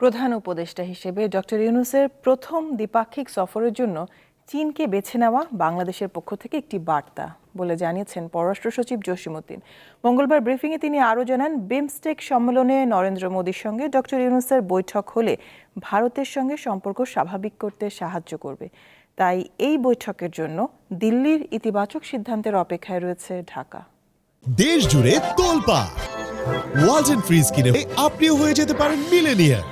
প্রধান উপদেষ্টা হিসেবে ডক্টর ইউনূসের প্রথম দ্বিপাক্ষিক সফরের জন্য চীনকে বেছে নেওয়া বাংলাদেশের পক্ষ থেকে একটি বার্তা বলে জানিয়েছেন পররাষ্ট্র সচিব জসিম-উদ্দিন। মঙ্গলবার ব্রিফিংয়ে তিনি আরও জানান, বিমস্টেক সম্মেলনে নরেন্দ্র মোদির সঙ্গে ডক্টর ইউনূসের বৈঠক হলে ভারতের সঙ্গে সম্পর্ক স্বাভাবিক করতে সাহায্য করবে। তাই এই বৈঠকের জন্য দিল্লির ইতিবাচক সিদ্ধান্তের অপেক্ষায় রয়েছে ঢাকা। দেশ জুড়ে তোলপাড় ওয়ালটন ফ্রিজ কিনে আপনিও হয়ে যেতে পারেন মিলেনিয়ার।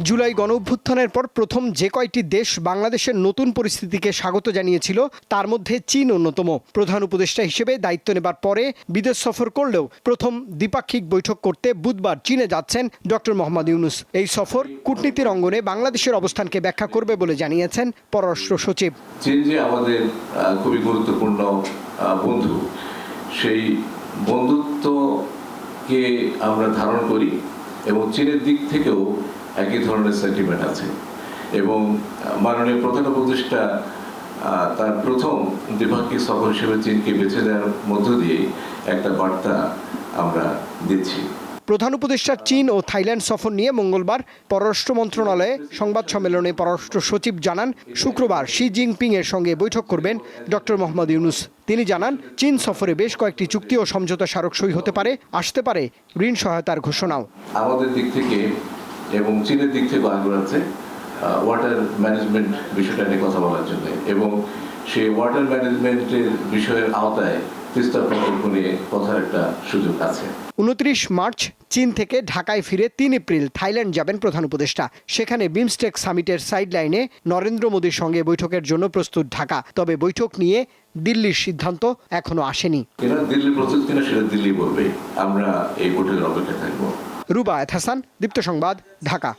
জুলাই গণঅভ্যুত্থানের পর প্রথম যে কয়টি দেশ বাংলাদেশের নতুন পরিস্থিতিকে স্বাগত জানিয়েছিল তার মধ্যে চীন অন্যতম। প্রধান উপদেষ্টা হিসেবে দায়িত্ব নেবার পরে বিদেশ সফর করলেও প্রথম দ্বিপাক্ষিক বৈঠক করতে বুধবার চীনে যাচ্ছেন ডক্টর মোহাম্মদ ইউনূস। এই সফর কূটনীতির অঙ্গনে বাংলাদেশের অবস্থানকে ব্যাখ্যা করবে বলে জানিয়েছেন পররাষ্ট্র সচিব। চীন যে আমাদের খুবই গুরুত্বপূর্ণ বন্ধু, সেই বন্ধুত্বকে আমরা ধারণ করি এবং চীনের দিক থেকেও একই ধরনের সেন্টিমেন্ট আছে এবং মাননীয় প্রধান উপদেষ্টা তার প্রথম দ্বিপাক্ষিক সফর হিসেবে চীনকে বেছে দেওয়ার মধ্য দিয়েই একটা বার্তা আমরা দিচ্ছি। প্রধান উপদেষ্টার চীন ও থাইল্যান্ড সফর নিয়ে মঙ্গলবার পররাষ্ট্র মন্ত্রণালয়ে সংবাদ সম্মেলনে পররাষ্ট্র সচিব জানান, শুক্রবার শি জিনপিং এর সঙ্গে বৈঠক করবেন ডক্টর মোহাম্মদ ইউনূস। তিনি জানান, চীন সফরে বেশ কয়েকটি চুক্তি ও সমঝোতা স্মারক সই হতে পারে, আসতে পারে ঋণ সহায়তার ঘোষণাও। আমাদের দিক থেকে এবং চীনের দিক থেকে আগ্রহ আছে ওয়াটার ম্যানেজমেন্ট বিষয়টা নিয়ে কথা বলার জন্য এবং সেই ওয়াটার ম্যানেজমেন্টের বিষয়ের আওতায় তিস্তা প্রকল্প নিয়ে কথার একটা সুযোগ আছে। 29 মার্চ চীন থেকে ঢাকায় ফিরে 3 এপ্রিল থাইল্যান্ড যাবেন প্রধান উপদেষ্টা। সেখানে বিমস্টেক সামিটের সাইডলাইনে নরেন্দ্র মোদির সঙ্গে বৈঠকের জন্য প্রস্তুত ঢাকা। তবে বৈঠক নিয়ে দিল্লির সিদ্ধান্ত এখনো আসেনি। দিল্লি প্রস্তুত কিনা সেটা দিল্লি বলবে, আমরা এই বৈঠকের অপেক্ষায় থাকবো। রুবায়েত হাসান, দীপ্ত সংবাদ, ঢাকা।